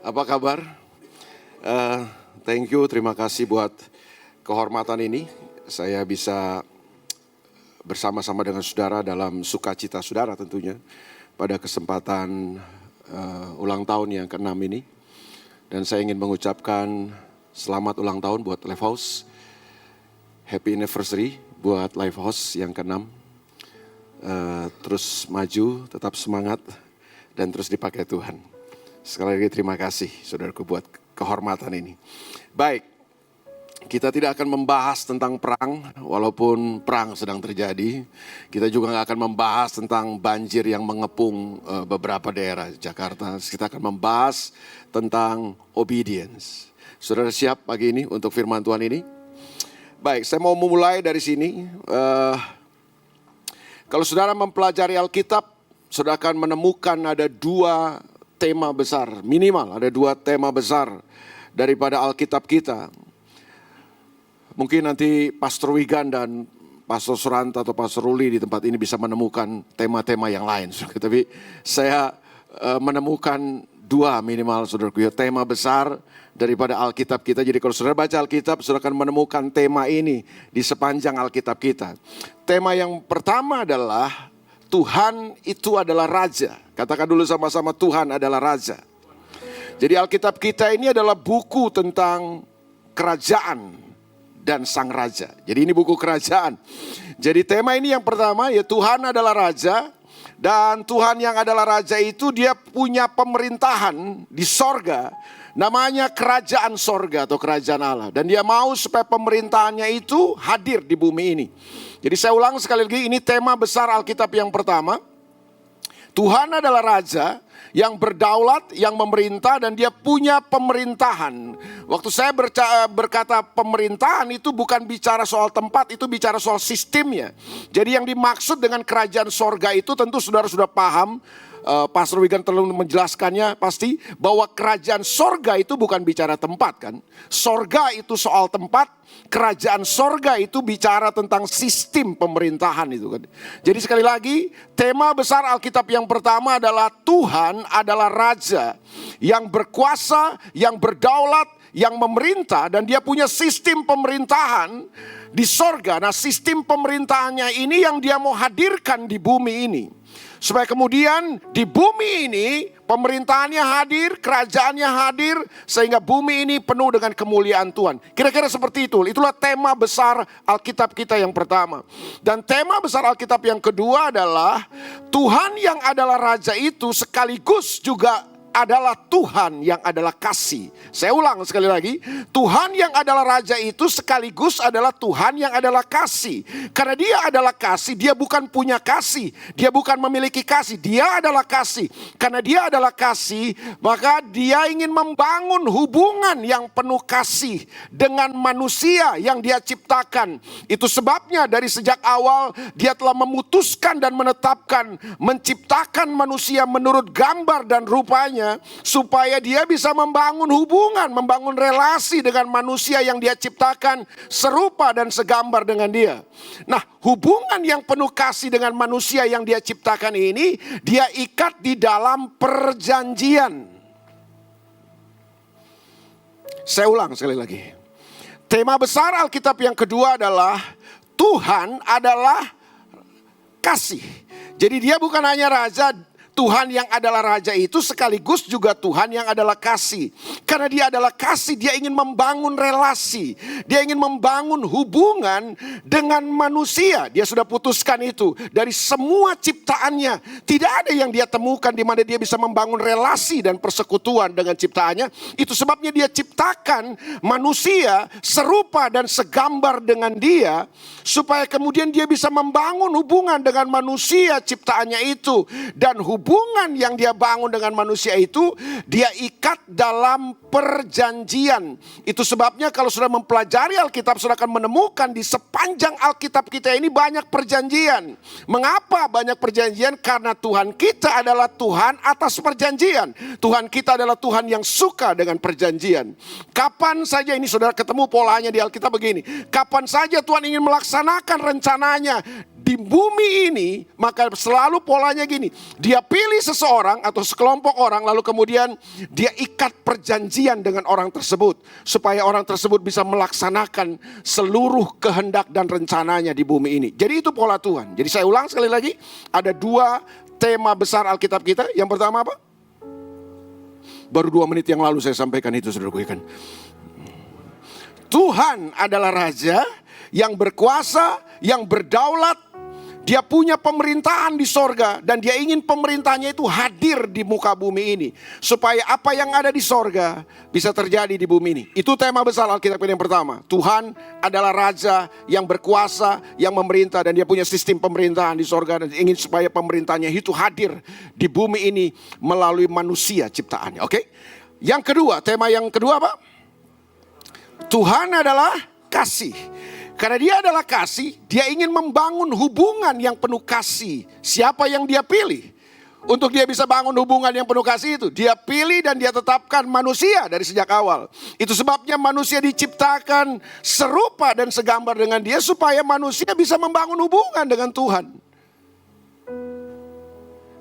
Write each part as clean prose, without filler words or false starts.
Apa kabar? Thank you, terima kasih buat kehormatan ini. Saya bisa bersama-sama dengan saudara dalam sukacita saudara tentunya pada kesempatan ulang tahun yang ke-6 ini. Dan saya ingin mengucapkan selamat ulang tahun buat Lifehouse. Happy anniversary buat Lifehouse yang ke-6. Terus maju, tetap semangat, dan terus dipakai Tuhan. Sekali lagi terima kasih saudaraku buat kehormatan ini. Baik, kita tidak akan membahas tentang perang, walaupun perang sedang terjadi. Kita juga gak akan membahas tentang banjir yang mengepung beberapa daerah Jakarta. Kita akan membahas tentang obedience. Saudara siap pagi ini untuk firman Tuhan ini? Baik, saya mau memulai dari sini. Kalau saudara mempelajari Alkitab, saudara akan menemukan ada dua tema besar, minimal ada dua tema besar daripada Alkitab kita. Mungkin nanti Pastor Wigan dan Pastor Suranta atau Pastor Ruli di tempat ini bisa menemukan tema-tema yang lain. Tapi saya menemukan dua minimal saudaraku, tema besar daripada Alkitab kita. Jadi kalau saudara baca Alkitab, saudara akan menemukan tema ini di sepanjang Alkitab kita. Tema yang pertama adalah Tuhan itu adalah Raja. Katakan dulu sama-sama, Tuhan adalah Raja. Jadi Alkitab kita ini adalah buku tentang kerajaan dan sang Raja. Jadi ini buku kerajaan. Jadi tema ini yang pertama ya, Tuhan adalah Raja. Dan Tuhan yang adalah Raja itu dia punya pemerintahan di sorga. Namanya kerajaan sorga atau kerajaan Allah. Dan dia mau supaya pemerintahannya itu hadir di bumi ini. Jadi saya ulang sekali lagi, ini tema besar Alkitab yang pertama. Tuhan adalah Raja yang berdaulat, yang memerintah, dan dia punya pemerintahan. Waktu saya berkata pemerintahan itu bukan bicara soal tempat, itu bicara soal sistemnya. Jadi yang dimaksud dengan kerajaan sorga itu tentu saudara sudah paham. Pastor Wigan telah menjelaskannya pasti bahwa kerajaan sorga itu bukan bicara tempat kan. Sorga itu soal tempat, kerajaan sorga itu bicara tentang sistem pemerintahan itu kan. Jadi sekali lagi tema besar Alkitab yang pertama adalah Tuhan adalah Raja yang berkuasa, yang berdaulat, yang memerintah, dan dia punya sistem pemerintahan di sorga. Nah sistem pemerintahannya ini yang dia mau hadirkan di bumi ini. Supaya kemudian di bumi ini pemerintahannya hadir, kerajaannya hadir, sehingga bumi ini penuh dengan kemuliaan Tuhan. Kira-kira seperti itu. Itulah tema besar Alkitab kita yang pertama. Dan tema besar Alkitab yang kedua adalah Tuhan yang adalah Raja itu sekaligus juga adalah Tuhan yang adalah kasih. Saya ulang sekali lagi, Tuhan yang adalah Raja itu sekaligus adalah Tuhan yang adalah kasih. Karena dia adalah kasih, dia bukan punya kasih, dia bukan memiliki kasih, dia adalah kasih. Karena dia adalah kasih, maka dia ingin membangun hubungan yang penuh kasih dengan manusia yang dia ciptakan. Itu sebabnya dari sejak awal dia telah memutuskan dan menetapkan menciptakan manusia menurut gambar dan rupanya, supaya dia bisa membangun hubungan, membangun relasi dengan manusia yang dia ciptakan serupa dan segambar dengan dia. Nah, hubungan yang penuh kasih dengan manusia yang dia ciptakan ini, dia ikat di dalam perjanjian. Saya ulang sekali lagi. Tema besar Alkitab yang kedua adalah Tuhan adalah kasih. Jadi dia bukan hanya Raja, Tuhan yang adalah Raja itu sekaligus juga Tuhan yang adalah kasih. Karena dia adalah kasih, dia ingin membangun relasi. Dia ingin membangun hubungan dengan manusia. Dia sudah putuskan itu. Dari semua ciptaannya, tidak ada yang dia temukan di mana dia bisa membangun relasi dan persekutuan dengan ciptaannya. Itu sebabnya dia ciptakan manusia serupa dan segambar dengan dia, supaya kemudian dia bisa membangun hubungan dengan manusia ciptaannya itu. Dan hubungan yang dia bangun dengan manusia itu dia ikat dalam perjanjian. Itu sebabnya kalau sudah mempelajari Alkitab, sudah akan menemukan di sepanjang Alkitab kita ini banyak perjanjian. Mengapa banyak perjanjian? Karena Tuhan kita adalah Tuhan atas perjanjian. Tuhan kita adalah Tuhan yang suka dengan perjanjian. Kapan saja ini saudara ketemu polanya di Alkitab begini. Kapan saja Tuhan ingin melaksanakan rencananya di bumi ini, maka selalu polanya gini. Dia pilih seseorang atau sekelompok orang, lalu kemudian dia ikat perjanjian dengan orang tersebut. Supaya orang tersebut bisa melaksanakan seluruh kehendak dan rencananya di bumi ini. Jadi itu pola Tuhan. Jadi saya ulang sekali lagi, ada dua tema besar Alkitab kita. Yang pertama apa? Baru 2 menit yang lalu saya sampaikan itu, saudaraku, kan. Tuhan adalah Raja yang berkuasa, yang berdaulat. Dia punya pemerintahan di sorga. Dan dia ingin pemerintahnya itu hadir di muka bumi ini. Supaya apa yang ada di sorga bisa terjadi di bumi ini. Itu tema besar Alkitab yang pertama. Tuhan adalah Raja yang berkuasa, yang memerintah. Dan dia punya sistem pemerintahan di sorga. Dan ingin supaya pemerintahnya itu hadir di bumi ini melalui manusia ciptaannya. Oke? Yang kedua, tema yang kedua apa? Tuhan adalah kasih. Karena dia adalah kasih, dia ingin membangun hubungan yang penuh kasih. Siapa yang dia pilih? Untuk dia bisa bangun hubungan yang penuh kasih itu, dia pilih dan dia tetapkan manusia dari sejak awal. Itu sebabnya manusia diciptakan serupa dan segambar dengan dia, supaya manusia bisa membangun hubungan dengan Tuhan.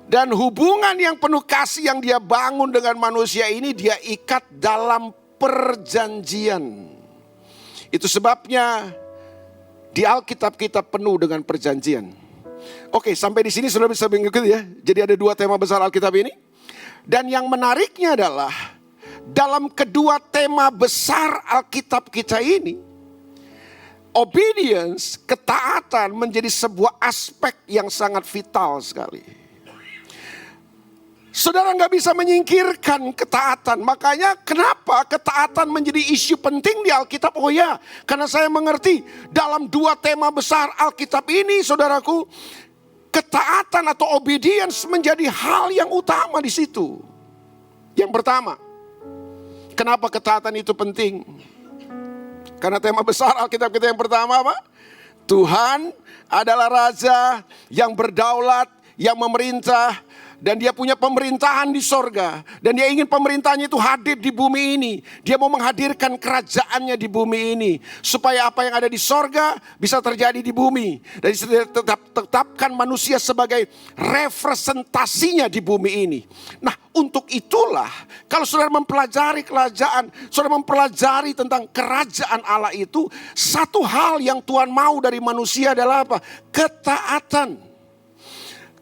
Dan hubungan yang penuh kasih yang dia bangun dengan manusia ini, dia ikat dalam perjanjian. Itu sebabnya di Alkitab kita penuh dengan perjanjian. Oke, sampai di sini sudah bisa mengikuti ya. Jadi ada dua tema besar Alkitab ini. Dan yang menariknya adalah dalam kedua tema besar Alkitab kita ini, obedience, ketaatan menjadi sebuah aspek yang sangat vital sekali. Saudara nggak bisa menyingkirkan ketaatan. Makanya kenapa ketaatan menjadi isu penting di Alkitab? Oh ya, karena saya mengerti dalam dua tema besar Alkitab ini, saudaraku, ketaatan atau obedience menjadi hal yang utama di situ. Yang pertama, kenapa ketaatan itu penting? Karena tema besar Alkitab kita yang pertama apa? Tuhan adalah Raja yang berdaulat, yang memerintah. Dan dia punya pemerintahan di sorga. Dan dia ingin pemerintahnya itu hadir di bumi ini. Dia mau menghadirkan kerajaannya di bumi ini. Supaya apa yang ada di sorga bisa terjadi di bumi. Dan dia tetapkan manusia sebagai representasinya di bumi ini. Nah, untuk itulah kalau saudara mempelajari kerajaan, saudara mempelajari tentang kerajaan Allah itu, satu hal yang Tuhan mau dari manusia adalah apa? Ketaatan.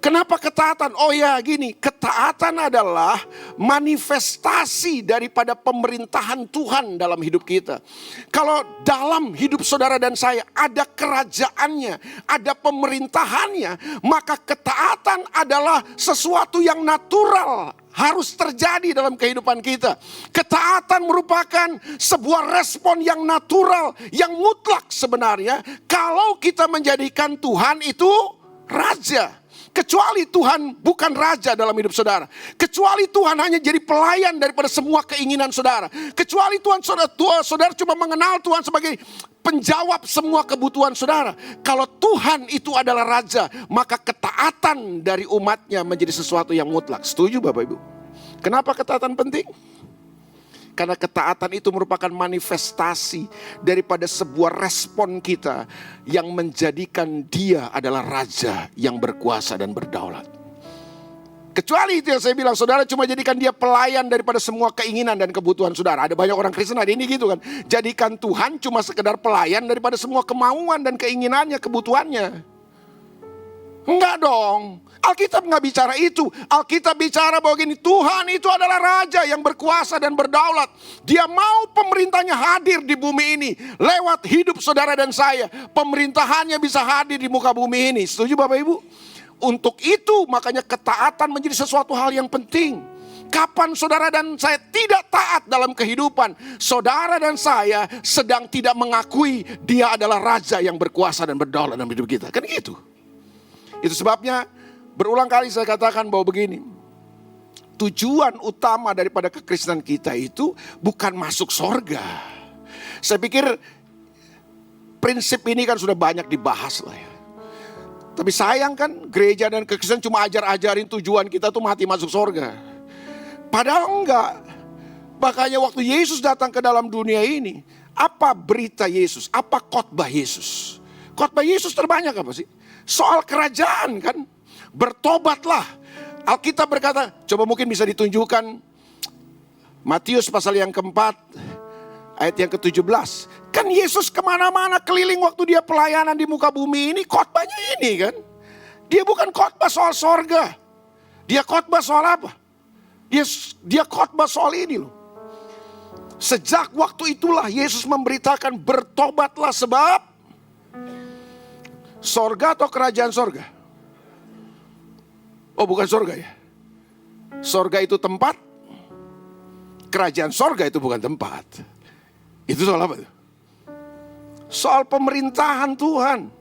Kenapa ketaatan? Oh ya gini, ketaatan adalah manifestasi daripada pemerintahan Tuhan dalam hidup kita. Kalau dalam hidup saudara dan saya ada kerajaannya, ada pemerintahannya, maka ketaatan adalah sesuatu yang natural, harus terjadi dalam kehidupan kita. Ketaatan merupakan sebuah respon yang natural, yang mutlak sebenarnya, kalau kita menjadikan Tuhan itu Raja. Kecuali Tuhan bukan Raja dalam hidup saudara. Kecuali Tuhan hanya jadi pelayan daripada semua keinginan saudara. Kecuali saudara cuma mengenal Tuhan sebagai penjawab semua kebutuhan saudara. Kalau Tuhan itu adalah Raja, maka ketaatan dari umatnya menjadi sesuatu yang mutlak. Setuju Bapak Ibu? Kenapa ketaatan penting? Karena ketaatan itu merupakan manifestasi daripada sebuah respon kita yang menjadikan dia adalah Raja yang berkuasa dan berdaulat. Kecuali itu yang saya bilang, saudara cuma jadikan dia pelayan daripada semua keinginan dan kebutuhan saudara. Ada banyak orang Kristen hari ini gitu kan. Jadikan Tuhan cuma sekedar pelayan daripada semua kemauan dan keinginannya, kebutuhannya. Enggak dong. Alkitab nggak bicara itu. Alkitab bicara bahwa gini, Tuhan itu adalah Raja yang berkuasa dan berdaulat. Dia mau pemerintahnya hadir di bumi ini. Lewat hidup saudara dan saya. Pemerintahannya bisa hadir di muka bumi ini. Setuju Bapak Ibu? Untuk itu makanya ketaatan menjadi sesuatu hal yang penting. Kapan saudara dan saya tidak taat dalam kehidupan, saudara dan saya sedang tidak mengakui dia adalah Raja yang berkuasa dan berdaulat dalam hidup kita. Kan gitu. Itu sebabnya berulang kali saya katakan bahwa begini, tujuan utama daripada kekristenan kita itu bukan masuk sorga. Saya pikir prinsip ini kan sudah banyak dibahas lah ya. Tapi sayang kan gereja dan kekristenan cuma ajarin tujuan kita tuh mati masuk sorga. Padahal enggak. Makanya waktu Yesus datang ke dalam dunia ini, apa berita Yesus? Apa khotbah Yesus? Khotbah Yesus terbanyak apa sih? soal kerajaan kan. Bertobatlah. Alkitab berkata, coba mungkin bisa ditunjukkan Matius pasal yang keempat, ayat yang ke-17. Kan Yesus kemana-mana keliling waktu dia pelayanan di muka bumi ini, khotbahnya ini kan. Dia bukan khotbah soal sorga. Dia khotbah soal apa? Dia khotbah soal ini loh. Sejak waktu itulah Yesus memberitakan bertobatlah sebab sorga atau kerajaan sorga? Oh bukan sorga ya. Sorga itu tempat. Kerajaan sorga itu bukan tempat. Itu soal apa? Soal pemerintahan Tuhan.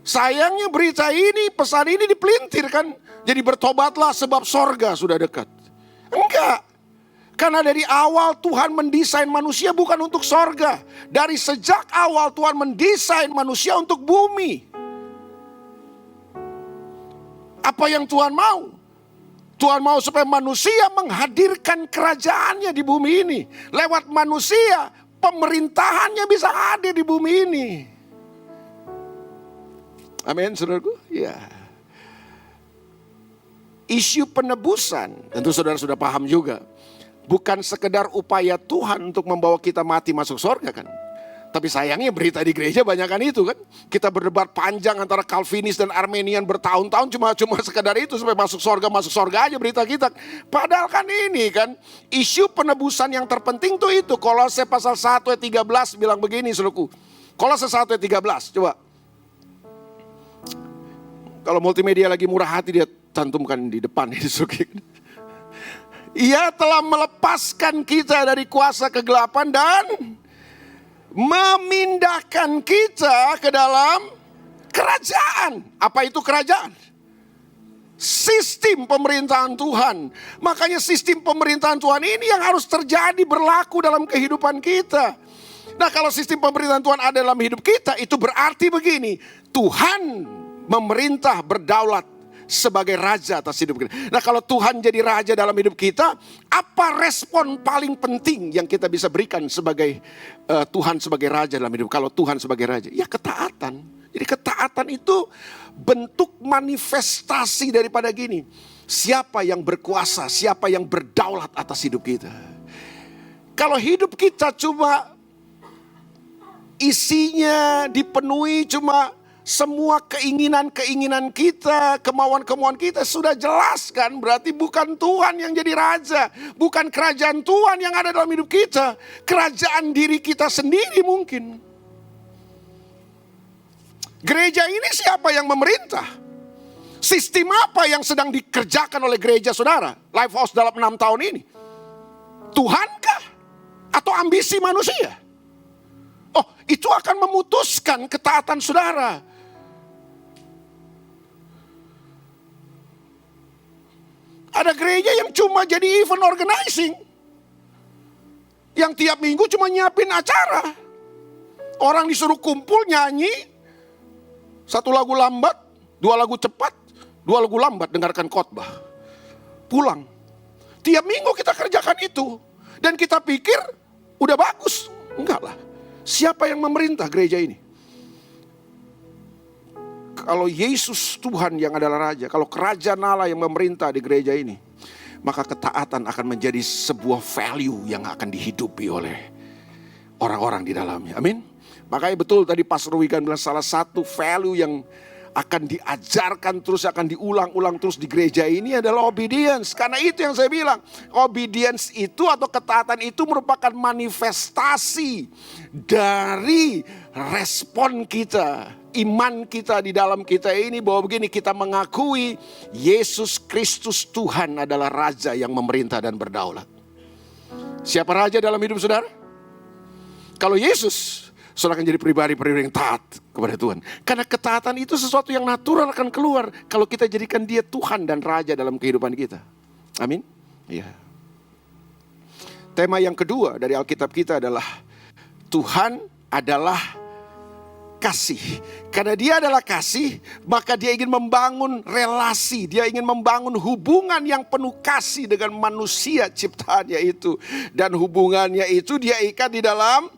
Sayangnya berita ini, pesan ini dipelintir kan. Jadi bertobatlah sebab sorga sudah dekat. Enggak. Karena dari awal Tuhan mendesain manusia bukan untuk sorga. Dari sejak awal Tuhan mendesain manusia untuk bumi. Apa yang Tuhan mau? Tuhan mau supaya manusia menghadirkan kerajaannya di bumi ini. Lewat manusia, pemerintahannya bisa hadir di bumi ini. Amin, saudaraku? Ya. Isu penebusan, tentu saudara sudah paham juga. Bukan sekedar upaya Tuhan untuk membawa kita mati masuk surga kan. Tapi sayangnya berita di gereja banyak kan itu kan. Kita berdebat panjang antara Calvinis dan Armenian bertahun-tahun cuma sekedar itu supaya masuk surga aja berita kita. Padahal kan ini kan isu penebusan yang terpenting tuh itu. Kolose pasal 1 ayat 13 bilang begini saudaraku. Kolose 1 ayat 13 coba. Kalau multimedia lagi murah hati dia cantumkan di depan ini saudaraku. Ia telah melepaskan kita dari kuasa kegelapan dan memindahkan kita ke dalam kerajaan. Apa itu kerajaan? Sistem pemerintahan Tuhan. Makanya sistem pemerintahan Tuhan ini yang harus terjadi berlaku dalam kehidupan kita. Nah kalau sistem pemerintahan Tuhan ada dalam hidup kita, itu berarti begini. Tuhan memerintah berdaulat sebagai raja atas hidup kita. Nah kalau Tuhan jadi raja dalam hidup kita, apa respon paling penting yang kita bisa berikan sebagai Tuhan sebagai raja dalam hidup? Kalau Tuhan sebagai raja, ya ketaatan. Jadi ketaatan itu bentuk manifestasi daripada gini. Siapa yang berkuasa, siapa yang berdaulat atas hidup kita. Kalau hidup kita cuma isinya dipenuhi cuma semua keinginan-keinginan kita, kemauan-kemauan kita sudah jelas kan. Berarti bukan Tuhan yang jadi raja. Bukan kerajaan Tuhan yang ada dalam hidup kita. Kerajaan diri kita sendiri mungkin. Gereja ini siapa yang memerintah? Sistem apa yang sedang dikerjakan oleh gereja saudara? Lifehouse dalam 6 tahun ini. Tuhankah? Atau ambisi manusia? Oh, itu akan memutuskan ketaatan saudara. Ada gereja yang cuma jadi event organizing. Yang tiap minggu cuma nyiapin acara. Orang disuruh kumpul nyanyi. 1 lagu lambat, 2 lagu cepat, 2 lagu lambat dengarkan khotbah. Pulang. Tiap minggu kita kerjakan itu. Dan kita pikir udah bagus. Enggak lah. Siapa yang memerintah gereja ini? Kalau Yesus Tuhan yang adalah Raja, kalau kerajaan Allah yang memerintah di gereja ini, maka ketaatan akan menjadi sebuah value yang akan dihidupi oleh orang-orang di dalamnya. Amin. Makanya betul tadi Pastor Wigan bilang salah satu value yang akan diajarkan terus, akan diulang-ulang terus di gereja ini adalah obedience. Karena itu yang saya bilang, obedience itu atau ketaatan itu merupakan manifestasi dari respon kita, iman kita di dalam kita ini, bahwa begini, kita mengakui Yesus Kristus Tuhan adalah Raja yang memerintah dan berdaulat. Siapa Raja dalam hidup saudara? Kalau Yesus, saudara akan jadi pribadi-pribadi yang taat kepada Tuhan. Karena ketaatan itu sesuatu yang natural akan keluar kalau kita jadikan dia Tuhan dan Raja dalam kehidupan kita. Amin. Iya. Tema yang kedua dari Alkitab kita adalah Tuhan adalah kasih. Karena dia adalah kasih, maka dia ingin membangun relasi. Dia ingin membangun hubungan yang penuh kasih dengan manusia ciptaannya itu. Dan hubungannya itu dia ikat di dalam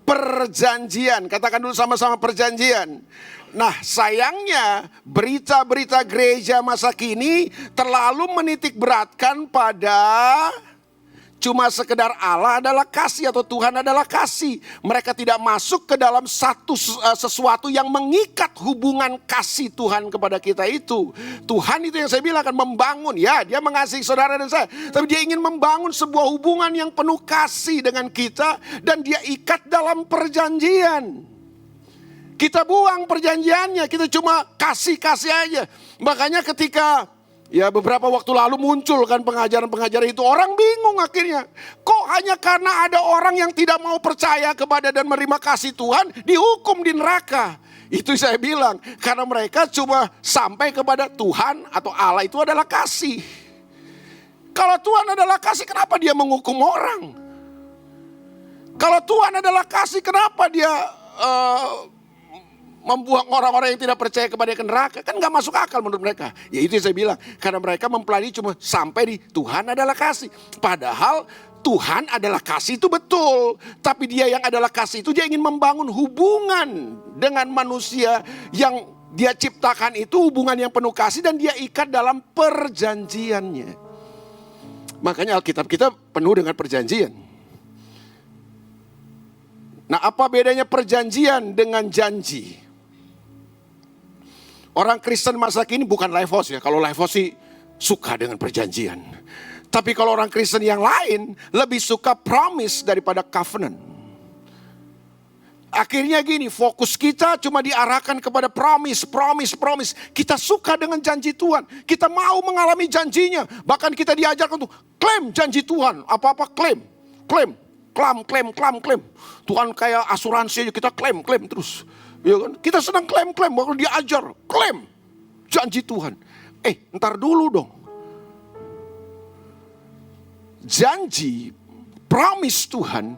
perjanjian. Katakan dulu sama-sama perjanjian. Nah, sayangnya berita-berita gereja masa kini terlalu menitik beratkan pada cuma sekedar Allah adalah kasih atau Tuhan adalah kasih. Mereka tidak masuk ke dalam sesuatu yang mengikat hubungan kasih Tuhan kepada kita itu. Tuhan itu yang saya bilang akan membangun, ya, dia mengasihi saudara dan saya. Tapi dia ingin membangun sebuah hubungan yang penuh kasih dengan kita dan dia ikat dalam perjanjian. Kita buang perjanjiannya, kita cuma kasih-kasih aja. Makanya ketika beberapa waktu lalu muncul kan pengajaran-pengajaran itu, orang bingung akhirnya. Kok hanya karena ada orang yang tidak mau percaya kepada dan menerima kasih Tuhan dihukum di neraka? Itu saya bilang, karena mereka cuma sampai kepada Tuhan atau Allah itu adalah kasih. Kalau Tuhan adalah kasih, kenapa dia menghukum orang? Kalau Tuhan adalah kasih, kenapa dia membuang orang-orang yang tidak percaya kepada ke neraka? Kan gak masuk akal menurut mereka. Ya itu yang saya bilang, karena mereka mempelajari cuma sampai di Tuhan adalah kasih. Padahal Tuhan adalah kasih itu betul. Tapi dia yang adalah kasih itu, dia ingin membangun hubungan dengan manusia yang dia ciptakan itu, hubungan yang penuh kasih dan dia ikat dalam perjanjiannya. Makanya Alkitab kita penuh dengan perjanjian. Nah, apa bedanya perjanjian dengan janji? Orang Kristen masa kini bukan Lifehouse ya. Kalau Lifehouse sih suka dengan perjanjian. Tapi kalau orang Kristen yang lain lebih suka promise daripada covenant. Akhirnya gini, fokus kita cuma diarahkan kepada promise. Kita suka dengan janji Tuhan. Kita mau mengalami janjinya. Bahkan kita diajarkan untuk klaim janji Tuhan. Apa-apa klaim. Tuhan kayak asuransi aja, kita klaim terus. Ya kan? Kita sedang klaim, bahkan diajar, klaim janji Tuhan. Ntar dulu dong. Janji, promise Tuhan,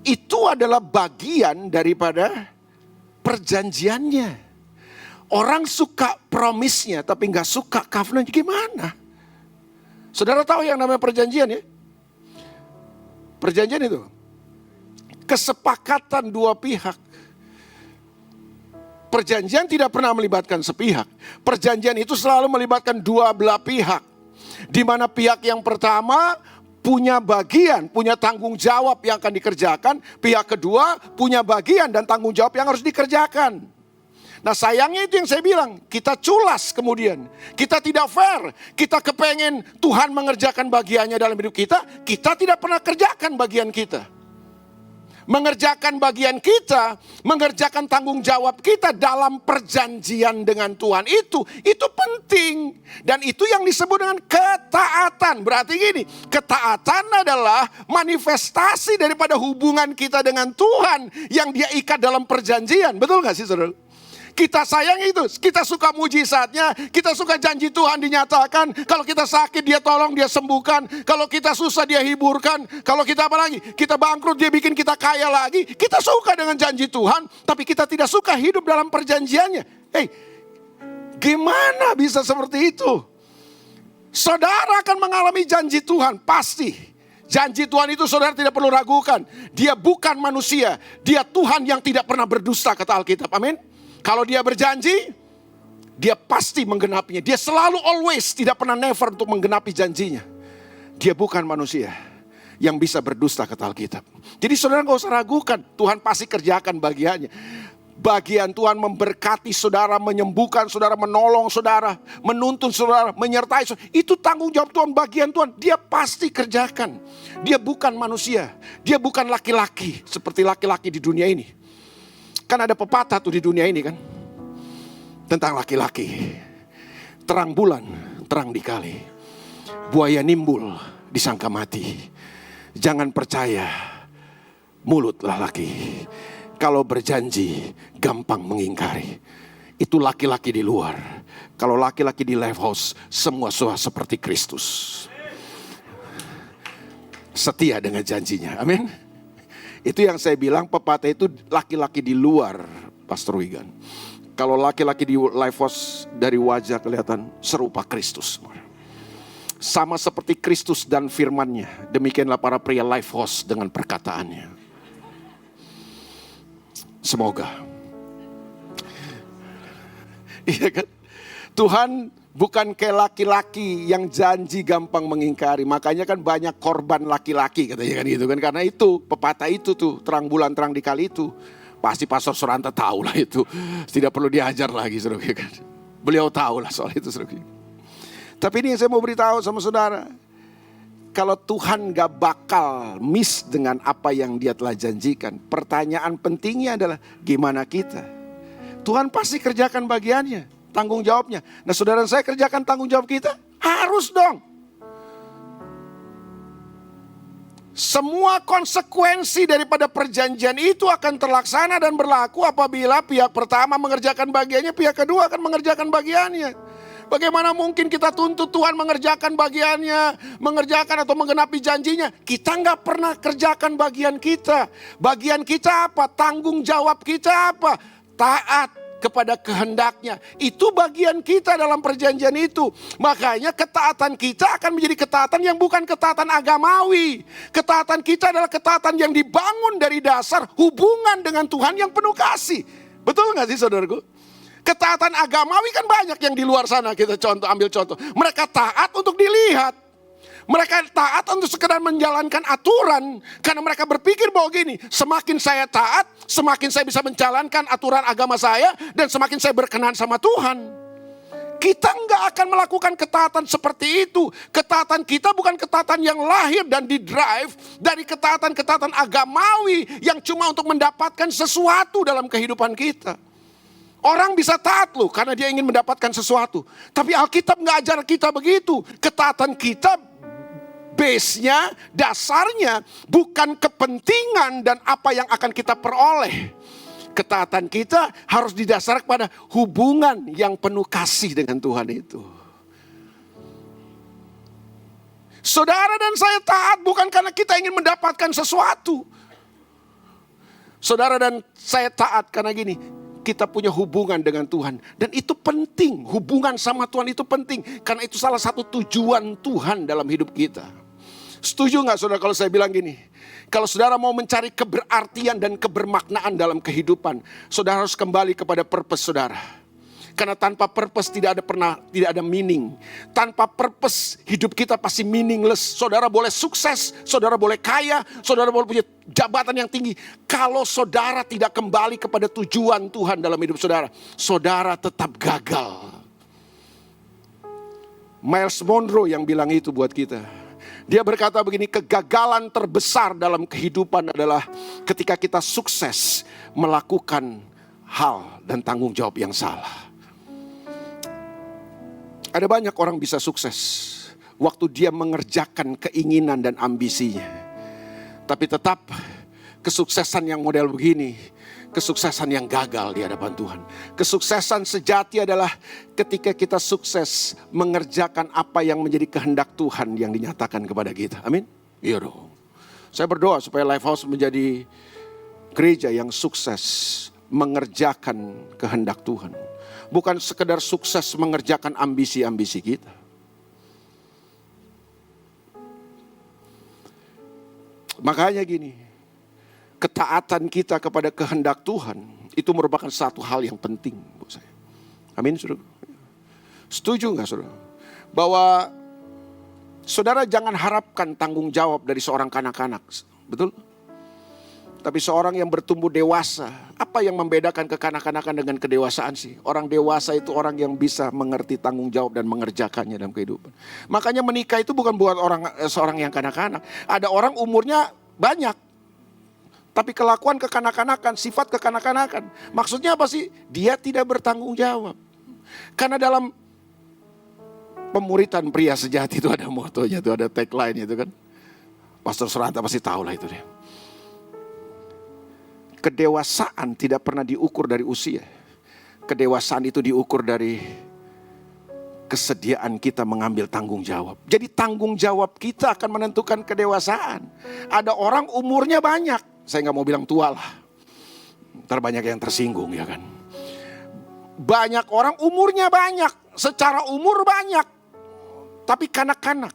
itu adalah bagian daripada perjanjiannya. Orang suka promise-nya, tapi gak suka covenant, gimana? Saudara tahu yang namanya perjanjian ya? Perjanjian itu kesepakatan dua pihak. Perjanjian tidak pernah melibatkan sepihak. Perjanjian itu selalu melibatkan dua belah pihak. Di mana pihak yang pertama punya bagian, punya tanggung jawab yang akan dikerjakan. Pihak kedua punya bagian dan tanggung jawab yang harus dikerjakan. Nah, sayangnya itu yang saya bilang, kita culas kemudian. Kita tidak fair. Kita kepengen Tuhan mengerjakan bagiannya dalam hidup kita. Kita tidak pernah kerjakan bagian kita. Mengerjakan bagian kita, mengerjakan tanggung jawab kita dalam perjanjian dengan Tuhan itu penting. Dan itu yang disebut dengan ketaatan. Berarti gini, ketaatan adalah manifestasi daripada hubungan kita dengan Tuhan yang dia ikat dalam perjanjian. Betul gak sih saudara? Kita sayang itu, kita suka mujizatnya, kita suka janji Tuhan dinyatakan. Kalau kita sakit dia tolong, dia sembuhkan. Kalau kita susah dia hiburkan. Kalau kita apa lagi, kita bangkrut dia bikin kita kaya lagi. Kita suka dengan janji Tuhan, tapi kita tidak suka hidup dalam perjanjiannya. Gimana bisa seperti itu? Saudara akan mengalami janji Tuhan, pasti. Janji Tuhan itu saudara tidak perlu ragukan. Dia bukan manusia, dia Tuhan yang tidak pernah berdusta, kata Alkitab, amin. Kalau dia berjanji, dia pasti menggenapinya. Dia selalu always, tidak pernah never untuk menggenapi janjinya. Dia bukan manusia yang bisa berdusta, kata Alkitab. Jadi saudara gak usah ragukan, Tuhan pasti kerjakan bagiannya. Bagian Tuhan memberkati saudara, menyembuhkan saudara, menolong saudara, menuntun saudara, menyertai saudara. Itu tanggung jawab Tuhan, bagian Tuhan. Dia pasti kerjakan. Dia bukan manusia. Dia bukan laki-laki seperti laki-laki di dunia ini. Kan ada pepatah tuh di dunia ini kan, tentang laki-laki. Terang bulan, terang dikali. Buaya nimbul, disangka mati. Jangan percaya, mulutlah laki. Kalau berjanji, gampang mengingkari. Itu laki-laki di luar. Kalau laki-laki di Lifehouse, semua seperti Kristus. Setia dengan janjinya, amin. Itu yang saya bilang, pepatah itu laki-laki di luar, Pastor Wigan. Kalau laki-laki di Lifehouse dari wajah kelihatan serupa Kristus. Sama seperti Kristus dan firman-Nya. Demikianlah para pria Lifehouse dengan perkataannya. Semoga. Iya kan? Tuhan bukan kayak laki-laki yang janji gampang mengingkari. Makanya kan banyak korban laki-laki katanya kan gitu kan. Karena itu pepatah itu tuh, terang bulan terang di kali itu. Pasti Pastor Suranta tahu lah itu. Tidak perlu diajar lagi saudara kan. Beliau tahu lah soal itu saudara. Tapi ini yang saya mau beritahu sama saudara. Kalau Tuhan gak bakal miss dengan apa yang dia telah janjikan. Pertanyaan pentingnya adalah gimana kita? Tuhan pasti kerjakan bagiannya, tanggung jawabnya. Nah saudara saya kerjakan tanggung jawab kita? Harus dong. Semua konsekuensi daripada perjanjian itu akan terlaksana dan berlaku apabila pihak pertama mengerjakan bagiannya, pihak kedua akan mengerjakan bagiannya. Bagaimana mungkin kita tuntut Tuhan mengerjakan bagiannya, mengerjakan atau menggenapi janjinya. Kita nggak pernah kerjakan bagian kita. Bagian kita apa? Tanggung jawab kita apa? Taat kepada kehendaknya. Itu bagian kita dalam perjanjian itu. Makanya ketaatan kita akan menjadi ketaatan yang bukan ketaatan agamawi. Ketaatan kita adalah ketaatan yang dibangun dari dasar hubungan dengan Tuhan yang penuh kasih. Betul nggak sih saudaraku? Ketaatan agamawi kan banyak yang di luar sana, kita ambil contoh. Mereka taat untuk dilihat. Mereka taat untuk sekedar menjalankan aturan. Karena mereka berpikir bahwa gini, semakin saya taat, semakin saya bisa menjalankan aturan agama saya. Dan semakin saya berkenan sama Tuhan. Kita nggak akan melakukan ketaatan seperti itu. Ketaatan kita bukan ketaatan yang lahir dan didrive dari ketaatan-ketaatan agamawi. Yang cuma untuk mendapatkan sesuatu dalam kehidupan kita. Orang bisa taat loh karena dia ingin mendapatkan sesuatu. Tapi Alkitab nggak ajar kita begitu. Ketaatan kita base-nya, dasarnya bukan kepentingan dan apa yang akan kita peroleh. Ketaatan kita harus didasarkan pada hubungan yang penuh kasih dengan Tuhan itu. Saudara dan saya taat bukan karena kita ingin mendapatkan sesuatu. Saudara dan saya taat karena gini, kita punya hubungan dengan Tuhan. Dan itu penting. Hubungan sama Tuhan itu penting. Karena itu salah satu tujuan Tuhan dalam hidup kita. Setuju gak saudara kalau saya bilang gini? Kalau saudara mau mencari keberartian dan kebermaknaan dalam kehidupan, saudara harus kembali kepada purpose saudara. Karena tanpa purpose tidak ada meaning. Tanpa purpose hidup kita pasti meaningless. Saudara boleh sukses, saudara boleh kaya, saudara boleh punya jabatan yang tinggi. Kalau saudara tidak kembali kepada tujuan Tuhan dalam hidup saudara, saudara tetap gagal. Miles Monroe yang bilang itu buat kita. Dia berkata begini, kegagalan terbesar dalam kehidupan adalah ketika kita sukses melakukan hal dan tanggung jawab yang salah. Ada banyak orang bisa sukses waktu dia mengerjakan keinginan dan ambisinya. Tapi tetap kesuksesan yang model begini, kesuksesan yang gagal di hadapan Tuhan. Kesuksesan sejati adalah ketika kita sukses mengerjakan apa yang menjadi kehendak Tuhan yang dinyatakan kepada kita. Amin? Iya dong. Saya berdoa supaya Lifehouse menjadi gereja yang sukses mengerjakan kehendak Tuhan. Bukan sekedar sukses mengerjakan ambisi-ambisi kita. Makanya gini, ketaatan kita kepada kehendak Tuhan itu merupakan satu hal yang penting buat saya. Amin, saudara. Setuju nggak saudara? Bahwa saudara jangan harapkan tanggung jawab dari seorang kanak-kanak, betul? Tapi seorang yang bertumbuh dewasa, apa yang membedakan kekanak-kanakan dengan kedewasaan sih? Orang dewasa itu orang yang bisa mengerti tanggung jawab dan mengerjakannya dalam kehidupan. Makanya menikah itu bukan buat seorang yang kanak-kanak. Ada orang umurnya banyak, tapi kelakuan kekanak-kanakan, sifat kekanak-kanakan. Maksudnya apa sih? Dia tidak bertanggung jawab. Karena dalam pemuritan pria sejati itu ada motonya, itu ada tagline itu kan. Pastor Suranta pasti tahu lah itu dia. Kedewasaan tidak pernah diukur dari usia. Kedewasaan itu diukur dari kesediaan kita mengambil tanggung jawab. Jadi tanggung jawab kita akan menentukan kedewasaan. Ada orang umurnya banyak. Saya gak mau bilang tua lah. Ntar banyak yang tersinggung ya kan. Banyak orang umurnya banyak. Secara umur banyak. Tapi kanak-kanak.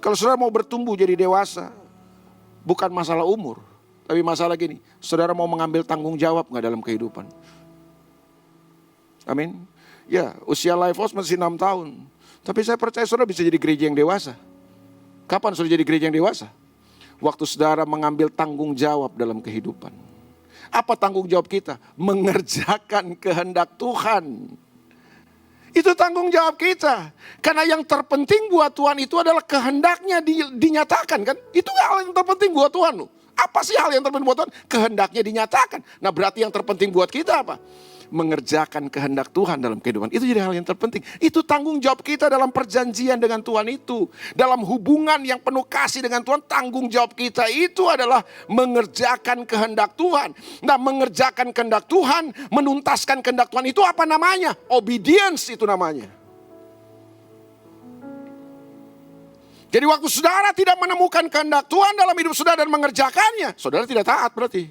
Kalau saudara mau bertumbuh jadi dewasa, bukan masalah umur, Tapi masalah gini, saudara mau mengambil tanggung jawab nggak dalam kehidupan? Amin. Ya, usia Life House masih 6 tahun. Tapi saya percaya saudara bisa jadi gereja yang dewasa. Kapan saudara jadi gereja yang dewasa? Waktu saudara mengambil tanggung jawab dalam kehidupan. Apa tanggung jawab kita? Mengerjakan kehendak Tuhan. Itu tanggung jawab kita. Karena yang terpenting buat Tuhan itu adalah kehendaknya dinyatakan kan. Itu hal yang terpenting buat Tuhan loh. Apa sih hal yang terpenting buat Tuhan? Kehendaknya dinyatakan. Nah berarti yang terpenting buat kita apa? Mengerjakan kehendak Tuhan dalam kehidupan. Itu jadi hal yang terpenting. Itu tanggung jawab kita dalam perjanjian dengan Tuhan itu. Dalam hubungan yang penuh kasih dengan Tuhan, tanggung jawab kita itu adalah mengerjakan kehendak Tuhan. Nah mengerjakan kehendak Tuhan, menuntaskan kehendak Tuhan itu apa namanya? Obedience itu namanya. Jadi waktu saudara tidak menemukan kehendak Tuhan dalam hidup saudara dan mengerjakannya, saudara tidak taat berarti.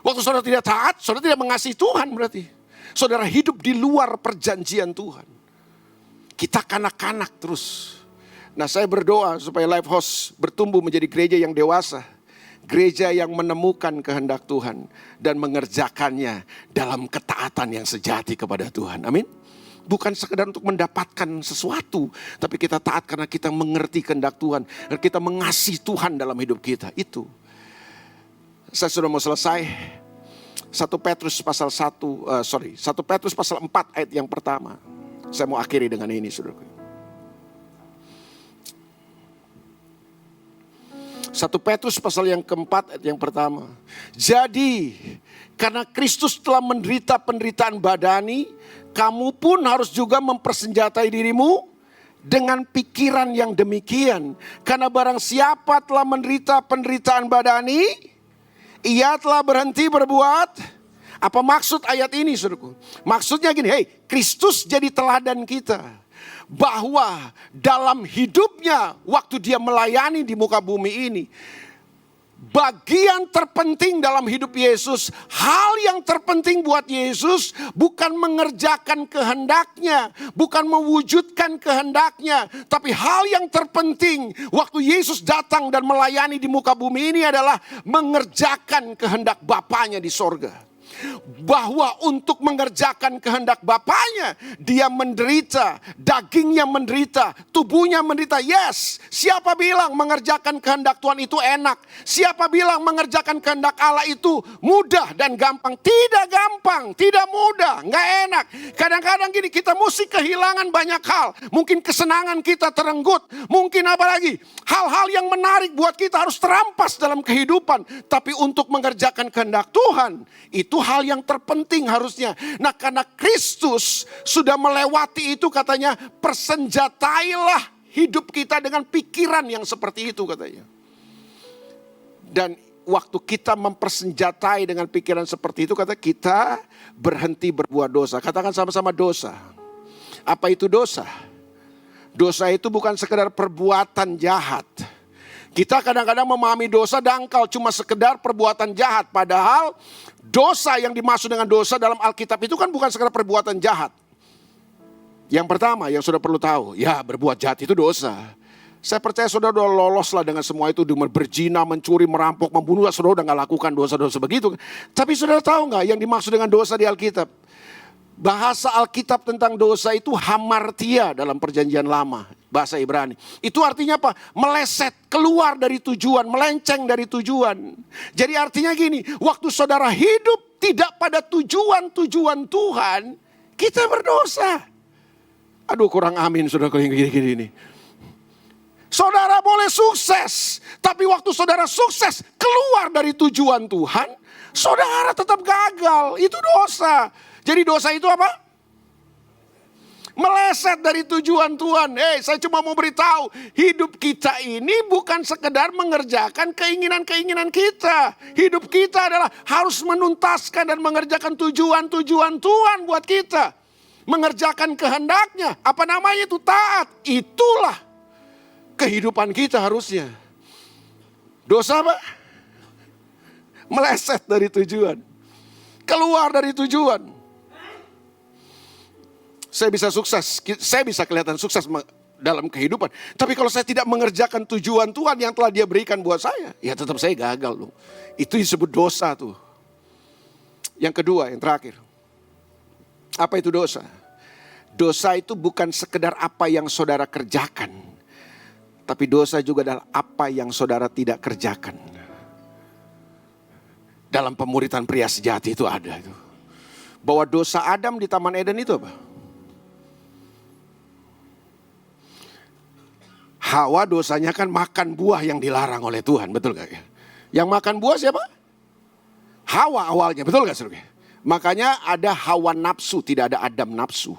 Waktu saudara tidak taat, saudara tidak mengasihi Tuhan berarti. Saudara hidup di luar perjanjian Tuhan. Kita kanak-kanak terus. Nah saya berdoa supaya Life House bertumbuh menjadi gereja yang dewasa. Gereja yang menemukan kehendak Tuhan dan mengerjakannya dalam ketaatan yang sejati kepada Tuhan. Amin. Bukan sekedar untuk mendapatkan sesuatu, tapi kita taat karena kita mengerti kehendak Tuhan. Dan kita mengasihi Tuhan dalam hidup kita. Itu. Saya sudah mau selesai. 1 Petrus pasal 4 ayat yang pertama. Saya mau akhiri dengan ini, saudaraku. 1 Petrus pasal yang keempat ayat yang pertama. Jadi, karena Kristus telah menderita penderitaan badani, kamu pun harus juga mempersenjatai dirimu dengan pikiran yang demikian. Karena barang siapa telah menderita penderitaan badani, ia telah berhenti berbuat. Apa maksud ayat ini, saudaraku? Maksudnya gini, Kristus jadi teladan kita. Bahwa dalam hidupnya, waktu dia melayani di muka bumi ini, bagian terpenting dalam hidup Yesus, hal yang terpenting buat Yesus bukan mengerjakan kehendaknya, bukan mewujudkan kehendaknya, tapi hal yang terpenting waktu Yesus datang dan melayani di muka bumi ini adalah mengerjakan kehendak Bapanya di sorga. Bahwa untuk mengerjakan kehendak Bapanya, dia menderita, dagingnya menderita, tubuhnya menderita. Yes, siapa bilang mengerjakan kehendak Tuhan itu enak? Siapa bilang mengerjakan kehendak Allah itu mudah dan gampang? Tidak gampang, tidak mudah, gak enak. Kadang-kadang gini, kita mesti kehilangan banyak hal. Mungkin kesenangan kita terenggut, mungkin apa lagi? Hal-hal yang menarik buat kita harus terampas dalam kehidupan. Tapi untuk mengerjakan kehendak Tuhan, itu hal yang terpenting harusnya. Nah karena Kristus sudah melewati itu, katanya persenjatailah hidup kita dengan pikiran yang seperti itu katanya. Dan waktu kita mempersenjatai dengan pikiran seperti itu, kata kita berhenti berbuat dosa. Katakan sama-sama dosa. Apa itu dosa? Dosa itu bukan sekedar perbuatan jahat. Kita kadang-kadang memahami dosa dangkal cuma sekedar perbuatan jahat. Padahal dosa yang dimaksud dengan dosa dalam Alkitab itu kan bukan sekedar perbuatan jahat. Yang pertama yang sudah perlu tahu, ya berbuat jahat itu dosa. Saya percaya saudara udah lolos lah dengan semua itu. Berzina, mencuri, merampok, membunuh, saudara udah gak lakukan dosa-dosa begitu. Tapi saudara tahu gak yang dimaksud dengan dosa di Alkitab? Bahasa Alkitab tentang dosa itu hamartia dalam perjanjian lama. Bahasa Ibrani. Itu artinya apa? Meleset, keluar dari tujuan, melenceng dari tujuan. Jadi artinya gini, waktu saudara hidup tidak pada tujuan-tujuan Tuhan, kita berdosa. Aduh kurang amin saudara kalau yang gini-gini ini. Saudara boleh sukses, tapi waktu saudara sukses keluar dari tujuan Tuhan, saudara tetap gagal. Itu dosa. Jadi dosa itu apa? Meleset dari tujuan Tuhan. Saya cuma mau beritahu, hidup kita ini bukan sekedar mengerjakan keinginan-keinginan kita. Hidup kita adalah harus menuntaskan dan mengerjakan tujuan-tujuan Tuhan buat kita. Mengerjakan kehendaknya. Apa namanya itu? Taat. Itulah kehidupan kita harusnya. Dosa apa? Meleset dari tujuan. Keluar dari tujuan. Saya bisa sukses, saya bisa kelihatan sukses dalam kehidupan. Tapi kalau saya tidak mengerjakan tujuan Tuhan yang telah Dia berikan buat saya, ya tetap saya gagal loh. Itu disebut dosa tuh. Yang kedua, yang terakhir. Apa itu dosa? Dosa itu bukan sekedar apa yang saudara kerjakan, tapi dosa juga adalah apa yang saudara tidak kerjakan. Dalam pemuritan pria sejati itu ada itu. Bahwa dosa Adam di Taman Eden itu apa? Hawa dosanya kan makan buah yang dilarang oleh Tuhan, betul gak ya? Yang makan buah siapa? Hawa awalnya, betul gak saudara? Makanya ada Hawa nafsu, tidak ada Adam nafsu.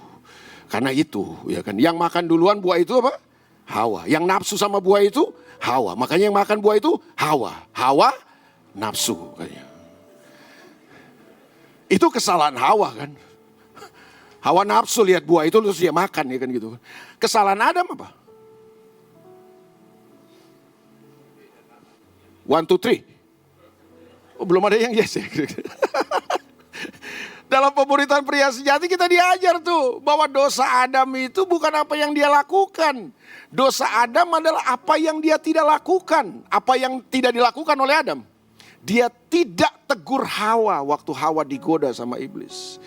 Karena itu, ya kan? Yang makan duluan buah itu apa? Hawa. Yang nafsu sama buah itu Hawa. Makanya yang makan buah itu Hawa. Hawa nafsu. Itu kesalahan Hawa kan. Hawa nafsu lihat buah itu terus dia makan ya kan gitu. Kesalahan Adam apa? 1, 2, 3. Oh, belum ada yang yes ya. Dalam pemuritan pria sejati kita diajar tuh bahwa dosa Adam itu bukan apa yang dia lakukan. Dosa Adam adalah apa yang dia tidak lakukan. Apa yang tidak dilakukan oleh Adam. Dia tidak tegur Hawa waktu Hawa digoda sama iblis.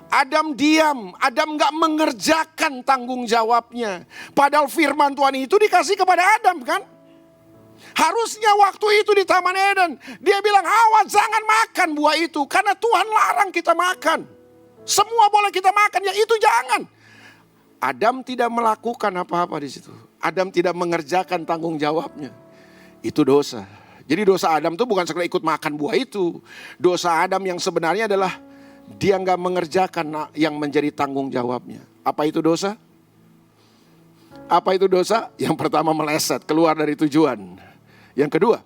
Adam diam, Adam gak mengerjakan tanggung jawabnya. Padahal firman Tuhan itu dikasih kepada Adam kan. Harusnya waktu itu di Taman Eden, dia bilang Hawa jangan makan buah itu. Karena Tuhan larang kita makan. Semua boleh kita makan, ya itu jangan. Adam tidak melakukan apa-apa di situ. Adam tidak mengerjakan tanggung jawabnya. Itu dosa. Jadi dosa Adam itu bukan sekedar ikut makan buah itu. Dosa Adam yang sebenarnya adalah dia gak mengerjakan yang menjadi tanggung jawabnya. Apa itu dosa? Apa itu dosa? Yang pertama meleset, keluar dari tujuan. Yang kedua,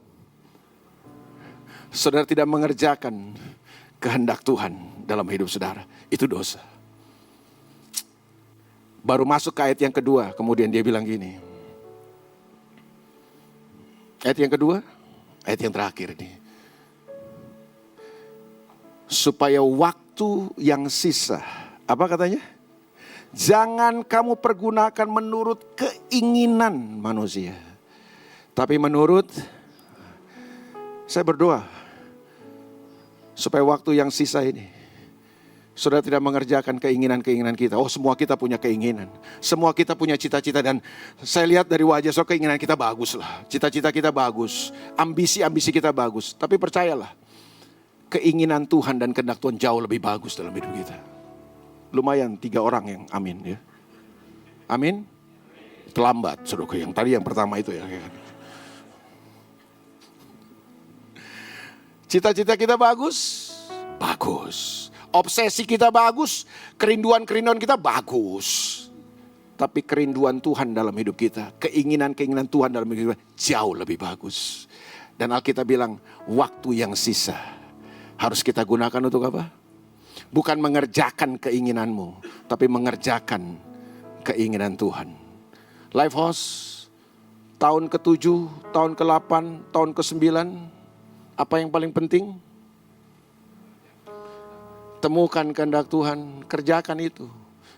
saudara tidak mengerjakan kehendak Tuhan dalam hidup saudara. Itu dosa. Baru masuk ke ayat yang kedua, kemudian dia bilang gini. Ayat yang kedua, ayat yang terakhir ini. Supaya waktu yang sisa, apa katanya? Jangan kamu pergunakan menurut keinginan manusia. Tapi menurut, saya berdoa. Supaya waktu yang sisa ini, saudara tidak mengerjakan keinginan-keinginan kita. Oh, semua kita punya keinginan. Semua kita punya cita-cita. Dan saya lihat dari wajah saudara keinginan kita bagus lah. Cita-cita kita bagus. Ambisi-ambisi kita bagus. Tapi percayalah, keinginan Tuhan dan kehendak Tuhan jauh lebih bagus dalam hidup kita. Lumayan 3 orang yang amin ya. Amin. Terlambat saudara, yang tadi yang pertama itu ya. Cita-cita kita bagus. Bagus. Obsesi kita bagus. Kerinduan-kerinduan kita bagus. Tapi kerinduan Tuhan dalam hidup kita, keinginan-keinginan Tuhan dalam hidup kita jauh lebih bagus. Dan Alkitab bilang waktu yang sisa harus kita gunakan untuk apa? Bukan mengerjakan keinginanmu, tapi mengerjakan keinginan Tuhan. Lifehouse, tahun ke-7, tahun ke-8, tahun ke-9, apa yang paling penting? Temukan kehendak Tuhan, kerjakan itu.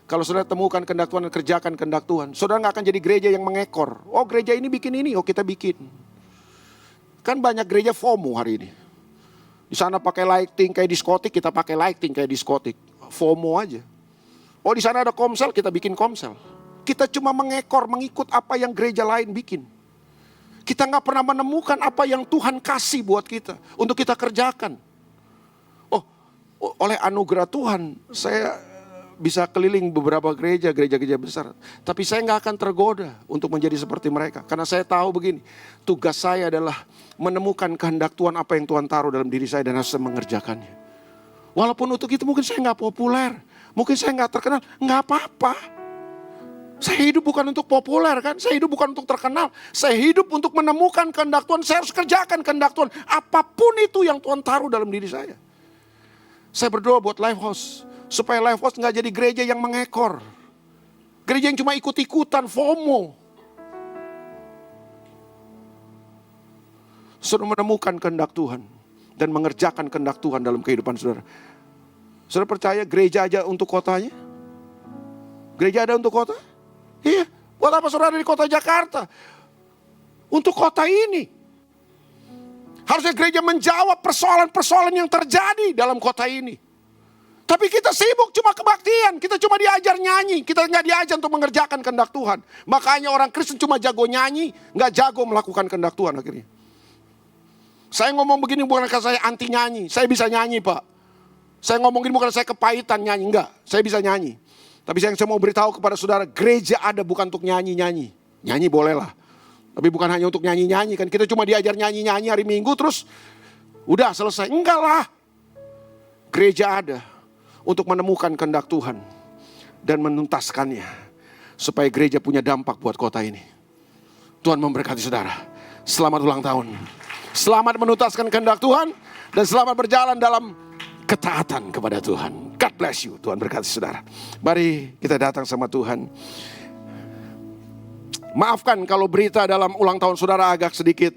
Kalau saudara temukan kehendak Tuhan dan kerjakan kehendak Tuhan, saudara gak akan jadi gereja yang mengekor. Oh gereja ini bikin ini, oh kita bikin. Kan banyak gereja FOMO hari ini. Di sana pakai lighting kayak diskotik, kita pakai lighting kayak diskotik. FOMO aja. Oh di sana ada komsel, kita bikin komsel. Kita cuma mengekor, mengikut apa yang gereja lain bikin. Kita gak pernah menemukan apa yang Tuhan kasih buat kita untuk kita kerjakan. Oh, oleh anugerah Tuhan, saya bisa keliling beberapa gereja-gereja besar. Tapi saya gak akan tergoda untuk menjadi seperti mereka. Karena saya tahu begini, tugas saya adalah menemukan kehendak Tuhan, apa yang Tuhan taruh dalam diri saya dan harus mengerjakannya. Walaupun untuk itu mungkin saya gak populer, mungkin saya gak terkenal, gak apa-apa. Saya hidup bukan untuk populer kan, saya hidup bukan untuk terkenal. Saya hidup untuk menemukan kehendak Tuhan, saya harus kerjakan kehendak Tuhan. Apapun itu yang Tuhan taruh dalam diri saya. Saya berdoa buat Lifehouse, supaya Lifehouse gak jadi gereja yang mengekor. Gereja yang cuma ikut-ikutan, FOMO. Saudara menemukan kehendak Tuhan dan mengerjakan kehendak Tuhan dalam kehidupan saudara. Saudara percaya gereja aja untuk kotanya? Gereja ada untuk kota? Iya, Buat apa saudara di kota Jakarta? Untuk kota ini. Harusnya gereja menjawab persoalan-persoalan yang terjadi dalam kota ini. Tapi kita sibuk cuma kebaktian. Kita cuma diajar nyanyi. Kita nggak diajar untuk mengerjakan kehendak Tuhan. Makanya orang Kristen cuma jago nyanyi, nggak jago melakukan kehendak Tuhan akhirnya. Saya ngomong begini bukan karena saya anti nyanyi. Saya bisa nyanyi, Pak. Saya ngomong gini bukan saya kepahitan nyanyi. Enggak, saya bisa nyanyi. Tapi yang saya mau beritahu kepada saudara, gereja ada bukan untuk nyanyi-nyanyi. Nyanyi bolehlah. Tapi bukan hanya untuk nyanyi-nyanyi kan. Kita cuma diajar nyanyi-nyanyi hari Minggu terus udah selesai. Enggak lah. Gereja ada untuk menemukan kehendak Tuhan dan menuntaskannya. Supaya gereja punya dampak buat kota ini. Tuhan memberkati saudara. Selamat ulang tahun. Selamat menuntaskan kehendak Tuhan. Dan selamat berjalan dalam ketaatan kepada Tuhan. God bless you. Tuhan berkati saudara. Mari kita datang sama Tuhan. Maafkan kalau berita dalam ulang tahun saudara agak sedikit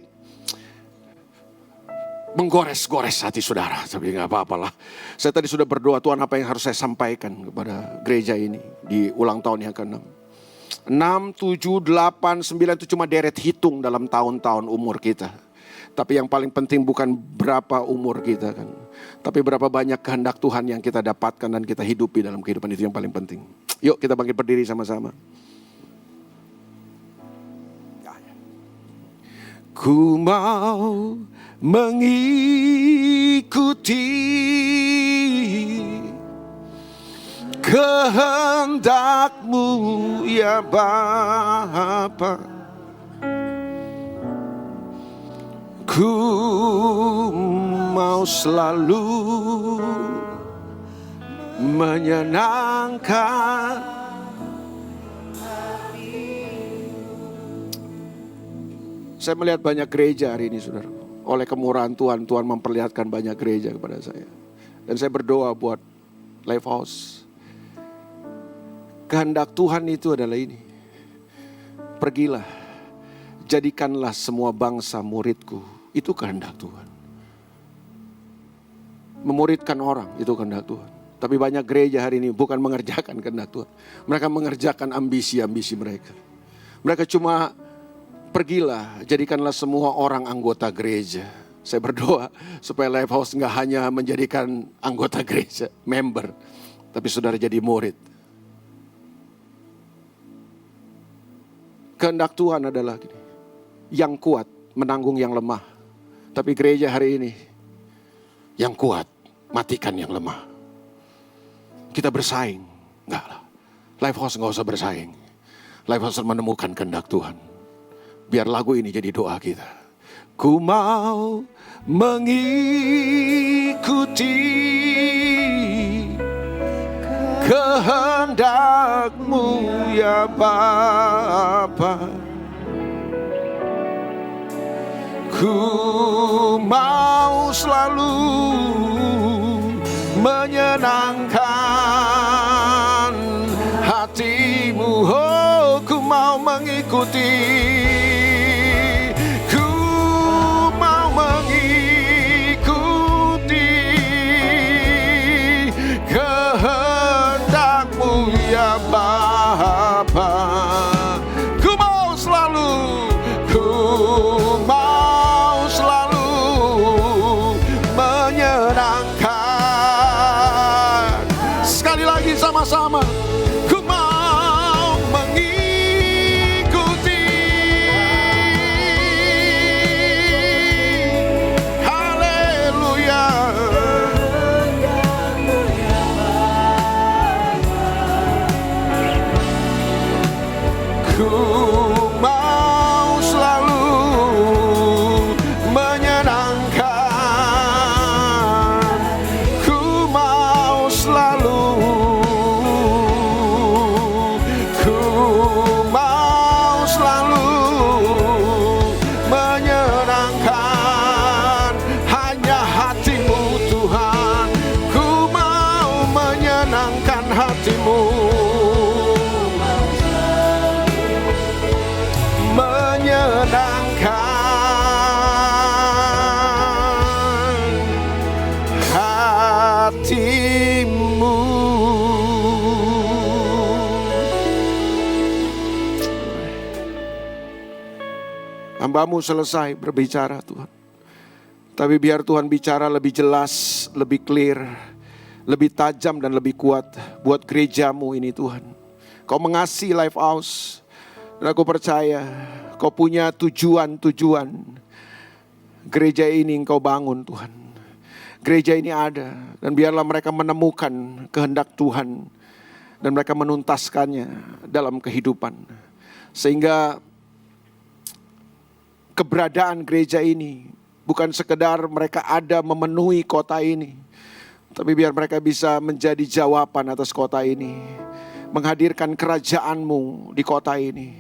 menggores-gores hati saudara. Tapi gak apa-apalah. Saya tadi sudah berdoa, Tuhan apa yang harus saya sampaikan kepada gereja ini di ulang tahun yang ke-6. 6, 7, 8, 9 itu cuma deret hitung dalam tahun-tahun umur kita. Tapi yang paling penting bukan berapa umur kita kan. Tapi berapa banyak kehendak Tuhan yang kita dapatkan dan kita hidupi dalam kehidupan, itu yang paling penting. Yuk kita bangkit berdiri sama-sama. Ku mau mengikuti kehendak-Mu ya Bapa. Ku mau selalu menyenangkan. Saya melihat banyak gereja hari ini, saudara. Oleh kemurahan Tuhan, Tuhan memperlihatkan banyak gereja kepada saya. Dan saya berdoa buat Lifehouse. Kehendak Tuhan itu adalah ini. Pergilah, jadikanlah semua bangsa muridku. Itu kehendak Tuhan. Memuridkan orang, itu kehendak Tuhan. Tapi banyak gereja hari ini bukan mengerjakan kehendak Tuhan. Mereka mengerjakan ambisi-ambisi mereka. Mereka cuma pergilah, jadikanlah semua orang anggota gereja. Saya berdoa supaya Lifehouse gak hanya menjadikan anggota gereja, member. Tapi saudara jadi murid. Kehendak Tuhan adalah gini, yang kuat menanggung yang lemah. Tapi gereja hari ini, yang kuat matikan yang lemah. Kita bersaing, enggak lah. Lifehouse gak usah bersaing. Lifehouse menemukan kehendak Tuhan. Biar lagu ini jadi doa kita. Ku mau mengikuti kehendak-Mu ya Bapa. Ku mau selalu menyenangkan hati-Mu. Oh, ku mau mengikuti. Bapa, ku mau selalu menyenangkan. Sekali lagi sama-sama, ku mau mengikuti. Haleluya. Ku mau selalu menyenangkan. Ku mau selalu. Ku mau selalu menyenangkan. Hanya hati-Mu Tuhan. Ku mau menyenangkan hati-Mu. Menyenangkan hati-Mu. Hamba-Mu selesai berbicara Tuhan. Tapi biar Tuhan bicara lebih jelas, lebih clear, lebih tajam dan lebih kuat buat gereja-Mu ini Tuhan. Kau mengasihi Lifehouse. Dan aku percaya Kau punya tujuan-tujuan. Gereja ini Engkau bangun Tuhan. Gereja ini ada. Dan biarlah mereka menemukan kehendak Tuhan. Dan mereka menuntaskannya dalam kehidupan. Sehingga keberadaan gereja ini bukan sekedar mereka ada memenuhi kota ini. Tapi biar mereka bisa menjadi jawaban atas kota ini. Menghadirkan kerajaan-Mu di kota ini.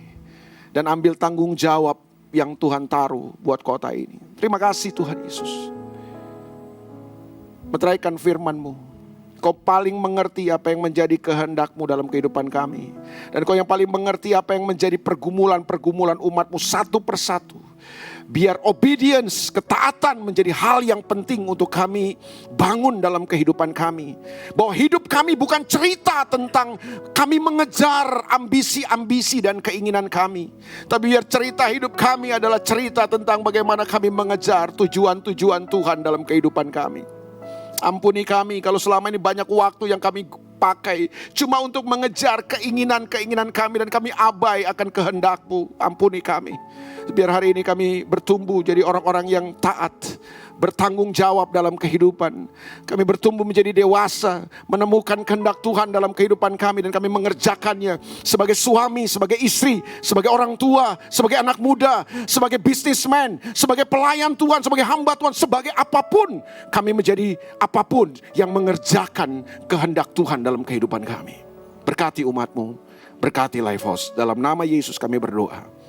Dan ambil tanggung jawab yang Tuhan taruh buat kota ini. Terima kasih Tuhan Yesus. Meteraikan firman-Mu. Kau paling mengerti apa yang menjadi kehendak-Mu dalam kehidupan kami. Dan Kau yang paling mengerti apa yang menjadi pergumulan-pergumulan umat-Mu satu persatu. Biar obedience, ketaatan menjadi hal yang penting untuk kami bangun dalam kehidupan kami. Bahwa hidup kami bukan cerita tentang kami mengejar ambisi-ambisi dan keinginan kami. Tapi biar cerita hidup kami adalah cerita tentang bagaimana kami mengejar tujuan-tujuan Tuhan dalam kehidupan kami. Ampuni kami kalau selama ini banyak waktu yang kami pakai cuma untuk mengejar keinginan-keinginan kami dan kami abai akan kehendak-Mu. Ampuni kami. Biar hari ini kami bertumbuh jadi orang-orang yang taat, bertanggung jawab dalam kehidupan. Kami bertumbuh menjadi dewasa, menemukan kehendak Tuhan dalam kehidupan kami dan kami mengerjakannya sebagai suami, sebagai istri, sebagai orang tua, sebagai anak muda, sebagai businessman, sebagai pelayan Tuhan, sebagai hamba Tuhan, sebagai apapun. Kami menjadi apapun yang mengerjakan kehendak Tuhan dalam kehidupan kami. Berkati umat-Mu, berkati Lifehouse. Dalam nama Yesus kami berdoa.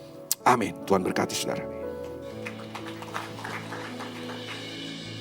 Amin. Tuhan berkati saudara.